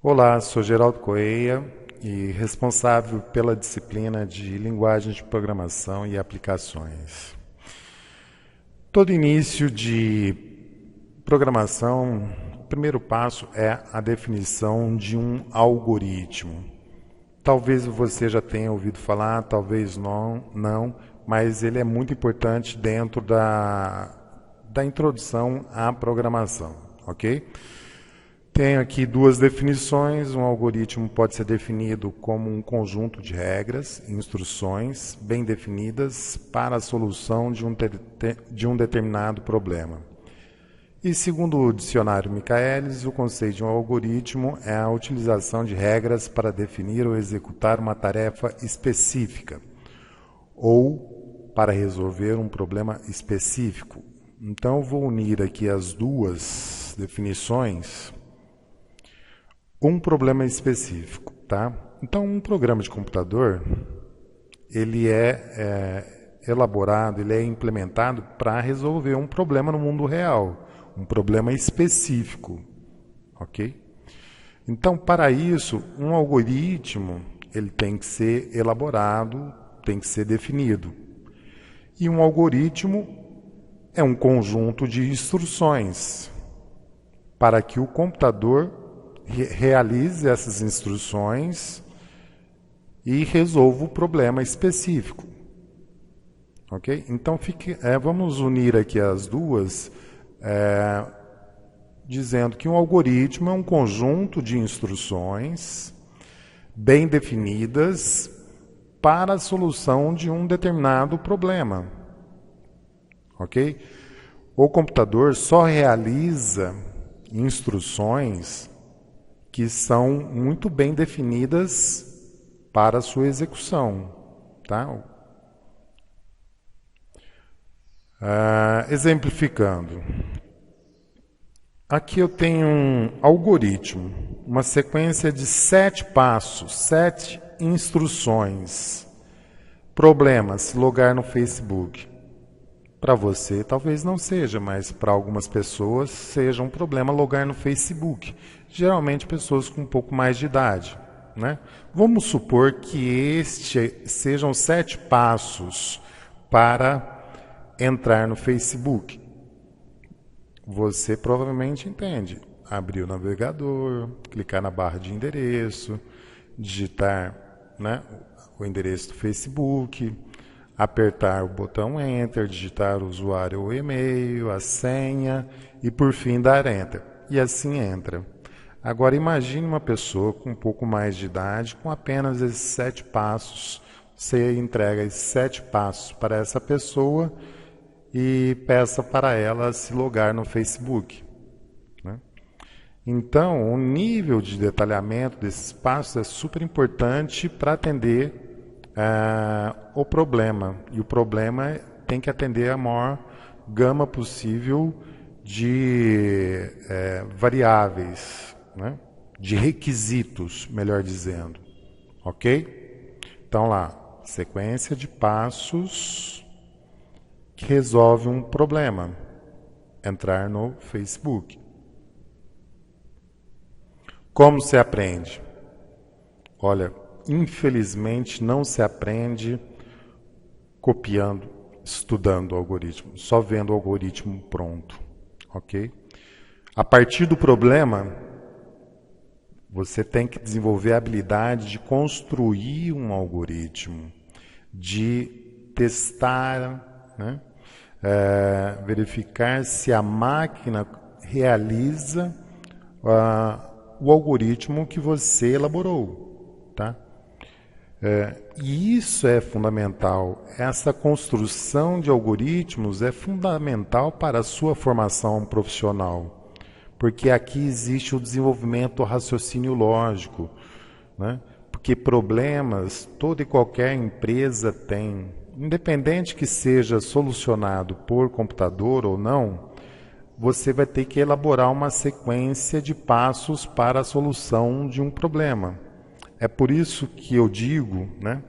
Olá, sou Geraldo Correia e responsável pela disciplina de Linguagem de Programação e Aplicações. Todo início de programação, o primeiro passo é a definição de um algoritmo. Talvez você já tenha ouvido falar, talvez não, mas ele é muito importante dentro da introdução à programação, ok? Tenho aqui duas definições. Um algoritmo pode ser definido como um conjunto de regras, instruções bem definidas para a solução de um determinado problema. E segundo o dicionário Michaelis, o conceito de um algoritmo é a utilização de regras para definir ou executar uma tarefa específica ou para resolver um problema específico. Então, eu vou unir aqui as duas definições. Um problema específico, tá? Então, um programa de computador, ele é elaborado, ele é implementado para resolver um problema no mundo real, um problema específico, ok? Então, para isso, um algoritmo, ele tem que ser elaborado, tem que ser definido. E um algoritmo é um conjunto de instruções para que o computador realize essas instruções e resolva o problema específico. Ok? Então, vamos unir aqui as duas, dizendo que um algoritmo é um conjunto de instruções bem definidas para a solução de um determinado problema. Ok? O computador só realiza instruções que são muito bem definidas para a sua execução. Tá? Exemplificando. Aqui eu tenho um algoritmo, uma sequência de 7 passos, 7 instruções. Problemas, logar no Facebook. Para você talvez não seja, mas para algumas pessoas seja um problema logar no Facebook. Geralmente pessoas com um pouco mais de idade, né? Vamos supor que sejam 7 passos para entrar no Facebook. Você provavelmente entende. Abrir o navegador, clicar na barra de endereço, digitar, né, o endereço do Facebook, apertar o botão Enter, digitar o usuário ou e-mail, a senha e, por fim, dar Enter. E assim entra. Agora, imagine uma pessoa com um pouco mais de idade, com apenas esses 7 passos. Você entrega esses 7 passos para essa pessoa e peça para ela se logar no Facebook. Né? Então, o nível de detalhamento desses passos é super importante para atender o problema. E o problema tem que atender a maior gama possível de variáveis, né? De requisitos, melhor dizendo. Ok? Então lá, sequência de passos que resolve um problema. Entrar no Facebook. Como se aprende? Olha, infelizmente não se aprende copiando, estudando o algoritmo, só vendo o algoritmo pronto, ok? A partir do problema, você tem que desenvolver a habilidade de construir um algoritmo, de testar, né? Verificar se a máquina realiza o algoritmo que você elaborou, tá? E isso é fundamental. Essa construção de algoritmos é fundamental para a sua formação profissional, porque aqui existe o desenvolvimento do raciocínio lógico, né? Porque problemas toda e qualquer empresa tem, independente que seja solucionado por computador ou não, você vai ter que elaborar uma sequência de passos para a solução de um problema. É por isso que eu digo, né,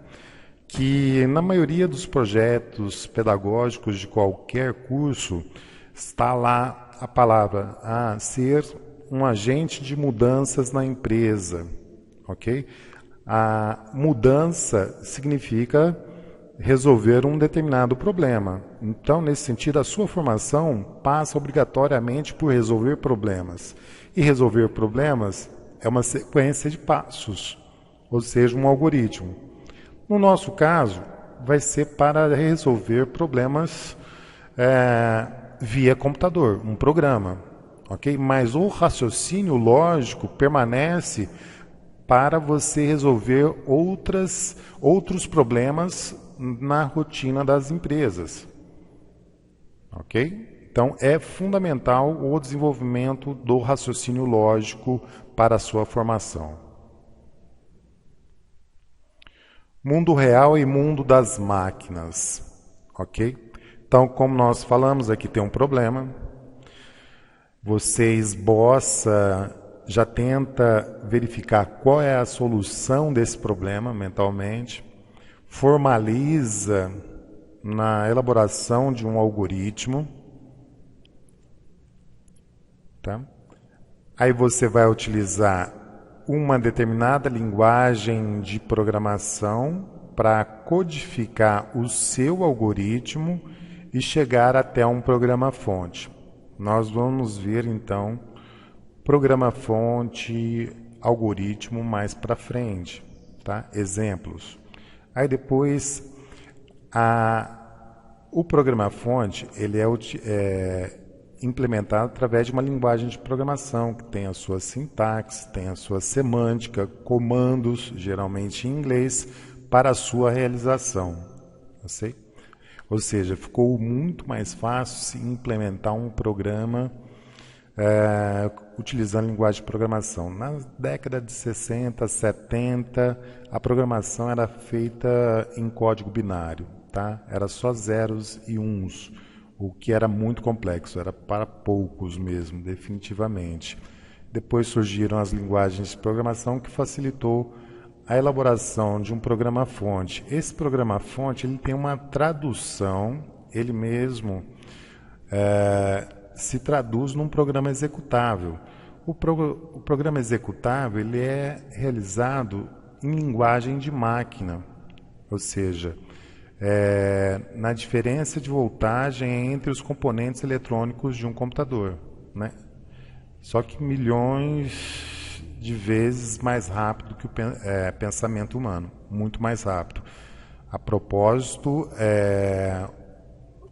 que na maioria dos projetos pedagógicos de qualquer curso está lá a palavra ser um agente de mudanças na empresa, ok? A mudança significa resolver um determinado problema. Então, nesse sentido, a sua formação passa obrigatoriamente por resolver problemas. E resolver problemas é uma sequência de passos, ou seja, um algoritmo. No nosso caso, vai ser para resolver problemas via computador, um programa, ok? Mas o raciocínio lógico permanece para você resolver outros problemas na rotina das empresas, ok? Então, é fundamental o desenvolvimento do raciocínio lógico para a sua formação. Mundo real e mundo das máquinas, ok? Então, como nós falamos, aqui tem um problema. Você esboça, já tenta verificar qual é a solução desse problema mentalmente, formaliza na elaboração de um algoritmo, tá? Aí você vai utilizar uma determinada linguagem de programação para codificar o seu algoritmo e chegar até um programa-fonte. Nós vamos ver, então, programa-fonte, algoritmo mais para frente, tá? Exemplos. Aí depois, o programa-fonte ele é implementado através de uma linguagem de programação que tem a sua sintaxe, tem a sua semântica, comandos, geralmente em inglês, para a sua realização. Ou seja, ficou muito mais fácil se implementar um programa utilizando linguagem de programação. Na década de 60, 70, a programação era feita em código binário, tá? Era só zeros e uns, o que era muito complexo, era para poucos mesmo, definitivamente. Depois surgiram as linguagens de programação que facilitou a elaboração de um programa-fonte. Esse programa-fonte ele tem uma tradução, ele mesmo se traduz num programa executável. O programa executável ele é realizado em linguagem de máquina, ou seja, na diferença de voltagem entre os componentes eletrônicos de um computador, né? Só que milhões de vezes mais rápido que o pensamento humano, muito mais rápido. A propósito,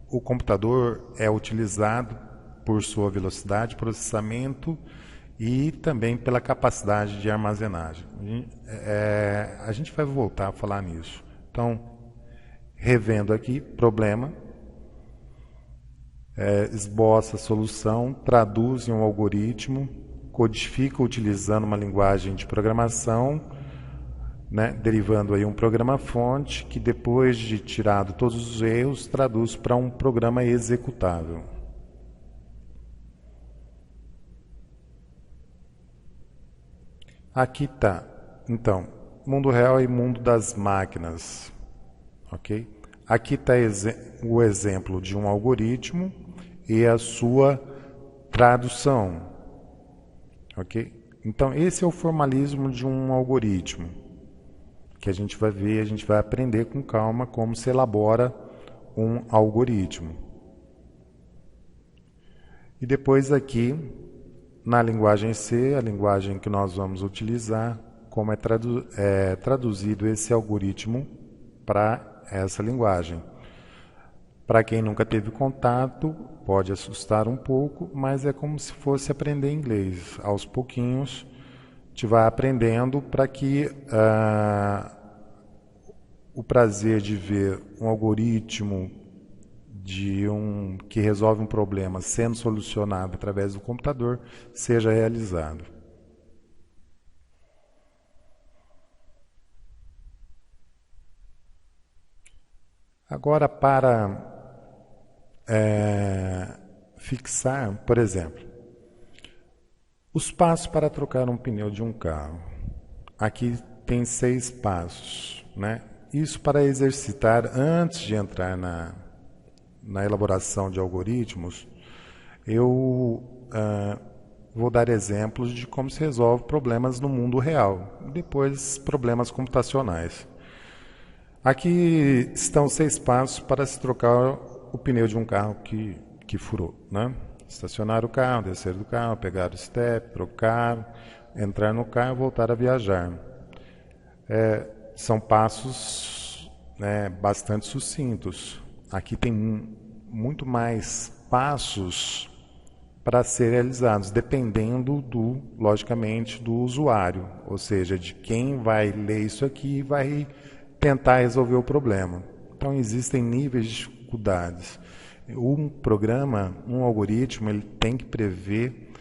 o computador é utilizado por sua velocidade de processamento e também pela capacidade de armazenagem. A gente vai voltar a falar nisso. Então, revendo aqui, problema, esboça a solução, traduz em um algoritmo, codifica utilizando uma linguagem de programação, né, derivando aí um programa-fonte que depois de tirado todos os erros, traduz para um programa executável. Aqui está, então, mundo real e mundo das máquinas, ok? Aqui está o exemplo de um algoritmo e a sua tradução, ok? Então, esse é o formalismo de um algoritmo, que a gente vai ver, a gente vai aprender com calma como se elabora um algoritmo. E depois aqui, na linguagem C, a linguagem que nós vamos utilizar, como é traduzido esse algoritmo para essa linguagem. Para quem nunca teve contato, pode assustar um pouco, mas é como se fosse aprender inglês. Aos pouquinhos, a gente vai aprendendo para que o prazer de ver um algoritmo que resolve um problema sendo solucionado através do computador seja realizado. Agora, para fixar, por exemplo, os passos para trocar um pneu de um carro. Aqui tem 6 passos, né? Isso para exercitar antes de entrar na elaboração de algoritmos, eu vou dar exemplos de como se resolve problemas no mundo real, depois problemas computacionais. Aqui estão 6 passos para se trocar o pneu de um carro que furou, né? Estacionar o carro, descer do carro, pegar o step, trocar, entrar no carro e voltar a viajar. São passos, né, bastante sucintos. Aqui tem muito mais passos para ser realizados, dependendo logicamente, do usuário, ou seja, de quem vai ler isso aqui e vai tentar resolver o problema. Então existem níveis de dificuldades. Um programa, um algoritmo, ele tem que prever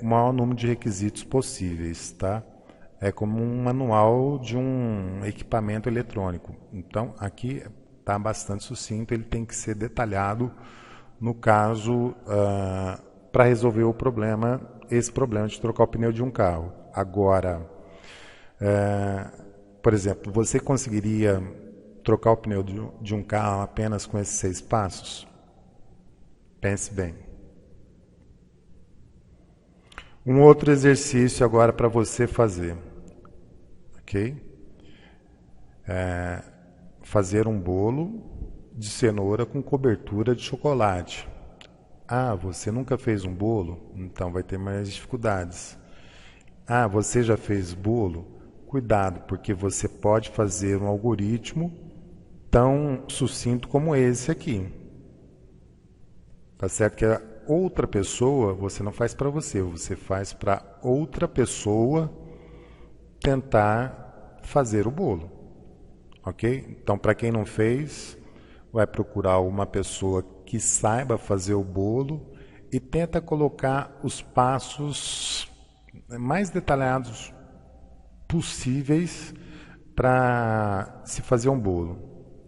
o maior número de requisitos possíveis, tá? É como um manual de um equipamento eletrônico. Então aqui está bastante sucinto, ele tem que ser detalhado no caso para resolver o problema, esse problema de trocar o pneu de um carro. Agora, por exemplo, você conseguiria trocar o pneu de um carro apenas com esses 6 passos? Pense bem. Um outro exercício agora para você fazer, ok? Fazer um bolo de cenoura com cobertura de chocolate. Ah, você nunca fez um bolo? Então vai ter mais dificuldades. Ah, você já fez bolo? Cuidado, porque você pode fazer um algoritmo tão sucinto como esse aqui. Tá certo que a outra pessoa, você não faz para você, você faz para outra pessoa tentar fazer o bolo. Ok? Então, para quem não fez, vai procurar uma pessoa que saiba fazer o bolo e tenta colocar os passos mais detalhados possíveis para se fazer um bolo.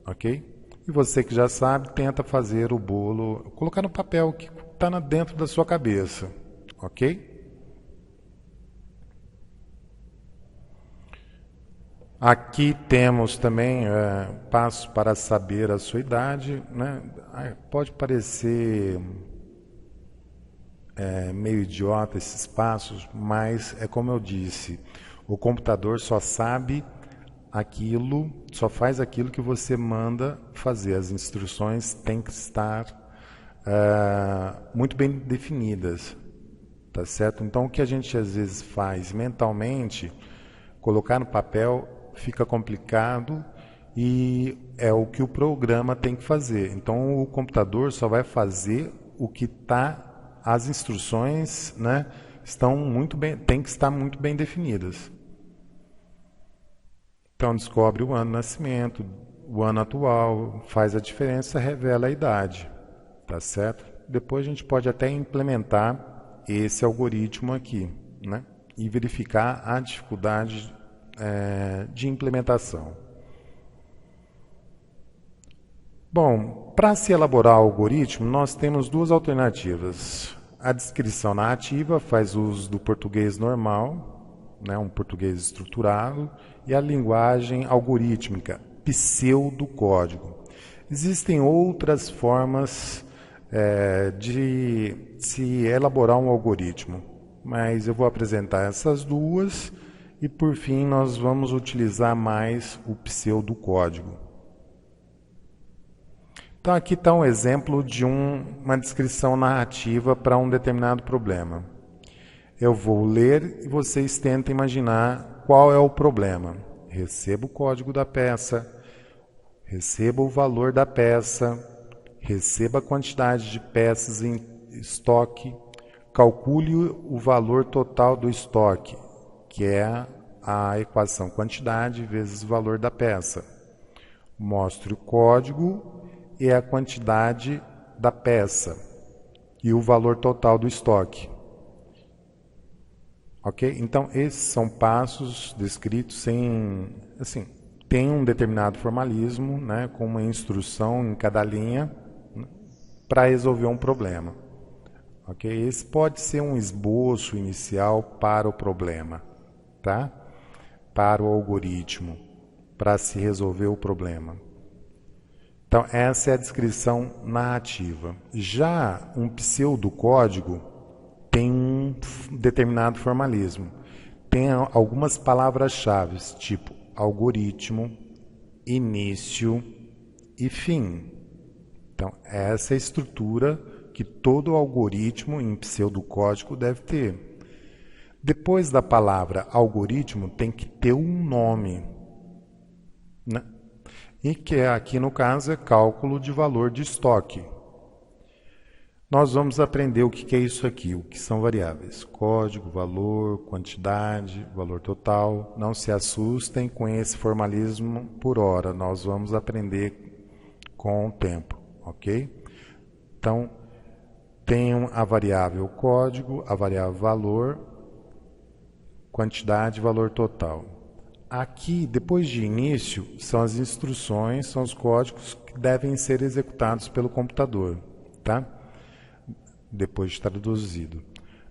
Ok? E você que já sabe, tenta fazer o bolo, colocar no papel que está dentro da sua cabeça. Ok? Aqui temos também passos para saber a sua idade, né? Pode parecer meio idiota esses passos, mas é como eu disse, o computador só sabe aquilo, só faz aquilo que você manda fazer. As instruções têm que estar muito bem definidas, tá certo? Então o que a gente às vezes faz mentalmente, colocar no papel fica complicado e é o que o programa tem que fazer. Então o computador só vai fazer o que está, as instruções, né, tem que estar muito bem definidas. Então descobre o ano de nascimento, o ano atual, faz a diferença, revela a idade, tá certo? Depois a gente pode até implementar esse algoritmo aqui, né, e verificar a dificuldade de implementação. Bom, para se elaborar o algoritmo, nós temos 2 alternativas. A descrição narrativa faz uso do português normal, né, um português estruturado, e a linguagem algorítmica, pseudocódigo. Existem outras formas de se elaborar um algoritmo, mas eu vou apresentar essas 2. E, por fim, nós vamos utilizar mais o pseudocódigo. Então, aqui está um exemplo de uma descrição narrativa para um determinado problema. Eu vou ler e vocês tentem imaginar qual é o problema. Receba o código da peça, receba o valor da peça, receba a quantidade de peças em estoque, calcule o valor total do estoque, que é a equação quantidade vezes valor da peça. Mostre o código e a quantidade da peça e o valor total do estoque. Ok? Então, esses são passos descritos tem um determinado formalismo, né, com uma instrução em cada linha para resolver um problema. Ok? Esse pode ser um esboço inicial para o problema, tá? Para o algoritmo, para se resolver o problema. Então, essa é a descrição narrativa. Já um pseudocódigo tem um determinado formalismo. Tem algumas palavras-chave, tipo algoritmo, início e fim. Então, essa é a estrutura que todo algoritmo em pseudocódigo deve ter. Depois da palavra algoritmo, tem que ter um nome, né? E que aqui no caso é cálculo de valor de estoque. Nós vamos aprender o que é isso aqui, o que são variáveis. Código, valor, quantidade, valor total. Não se assustem com esse formalismo por hora, nós vamos aprender com o tempo, ok? Então, tem a variável código, a variável valor, quantidade e valor total. Aqui, depois de início, são as instruções, são os códigos que devem ser executados pelo computador, tá? Depois de traduzido.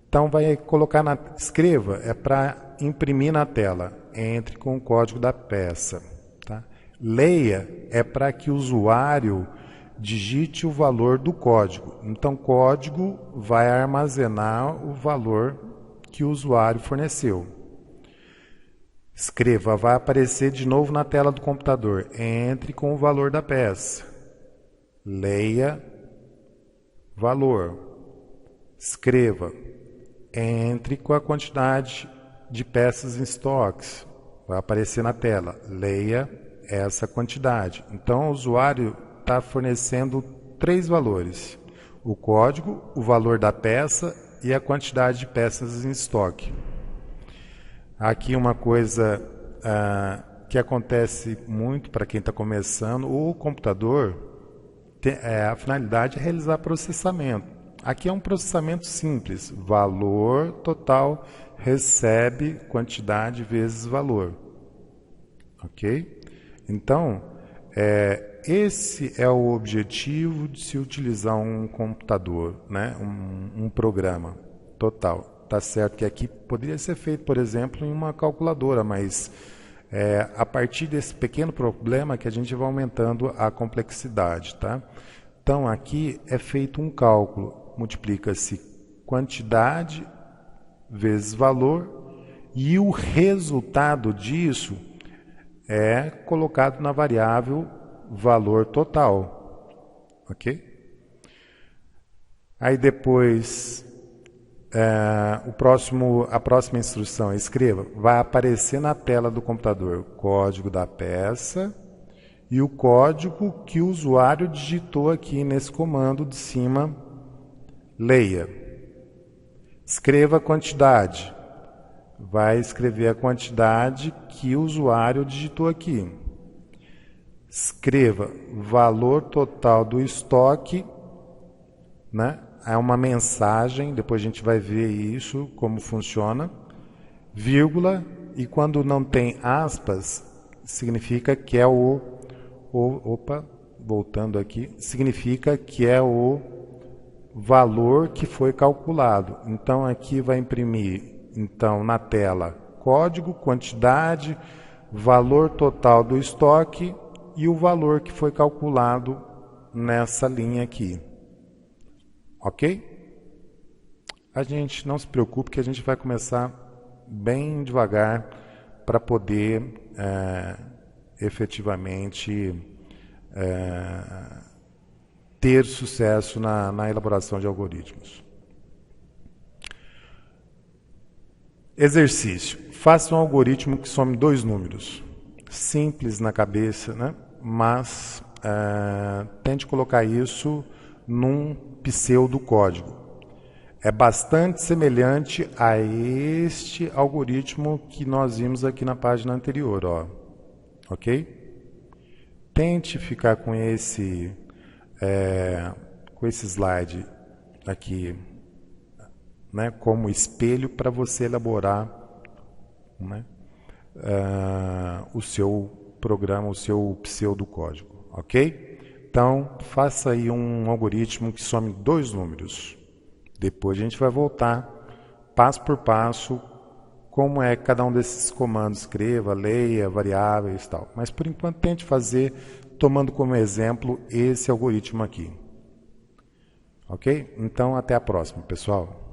Então, vai colocar escreva, é para imprimir na tela, entre com o código da peça, tá? Leia é para que o usuário digite o valor do código. Então, o código vai armazenar o valor que o usuário forneceu. Escreva, vai aparecer de novo na tela do computador. Entre com o valor da peça. Leia, valor. Escreva, entre com a quantidade de peças em estoques. Vai aparecer na tela. Leia essa quantidade. Então, o usuário está fornecendo 3 valores: o código, o valor da peça e a quantidade de peças em estoque. Aqui uma coisa que acontece muito para quem está começando: o computador, a finalidade é realizar processamento. Aqui é um processamento simples: valor total recebe quantidade vezes valor. Ok? Então, esse é o objetivo de se utilizar um computador, né? um programa total. Tá certo que aqui poderia ser feito, por exemplo, em uma calculadora, mas a partir desse pequeno problema que a gente vai aumentando a complexidade, tá? Então, aqui é feito um cálculo. Multiplica-se quantidade vezes valor e o resultado disso é colocado na variável valor total, ok? Aí depois, a próxima instrução, escreva, vai aparecer na tela do computador o código da peça e o código que o usuário digitou aqui nesse comando de cima. Leia. Escreva a quantidade. Vai escrever a quantidade que o usuário digitou aqui. Escreva valor total do estoque, né? É uma mensagem, depois a gente vai ver isso, como funciona. Vírgula, e quando não tem aspas, significa que é voltando aqui, significa que é o valor que foi calculado. Então, aqui vai imprimir, então, na tela, código, quantidade, valor total do estoque e o valor que foi calculado nessa linha aqui. Ok? A gente não se preocupe que a gente vai começar bem devagar para poder efetivamente ter sucesso na elaboração de algoritmos. Exercício. Faça um algoritmo que some 2 números. Simples na cabeça, né? Mas tente colocar isso num pseudocódigo. É bastante semelhante a este algoritmo que nós vimos aqui na página anterior, ó. Ok? Tente ficar com esse slide aqui, né, como espelho para você elaborar, né, o seu programa, o seu pseudocódigo, ok? Então, faça aí um algoritmo que some 2 números. Depois a gente vai voltar, passo por passo, como é cada um desses comandos. Escreva, leia, variáveis e tal. Mas, por enquanto, tente fazer tomando como exemplo esse algoritmo aqui. Ok? Então, até a próxima, pessoal.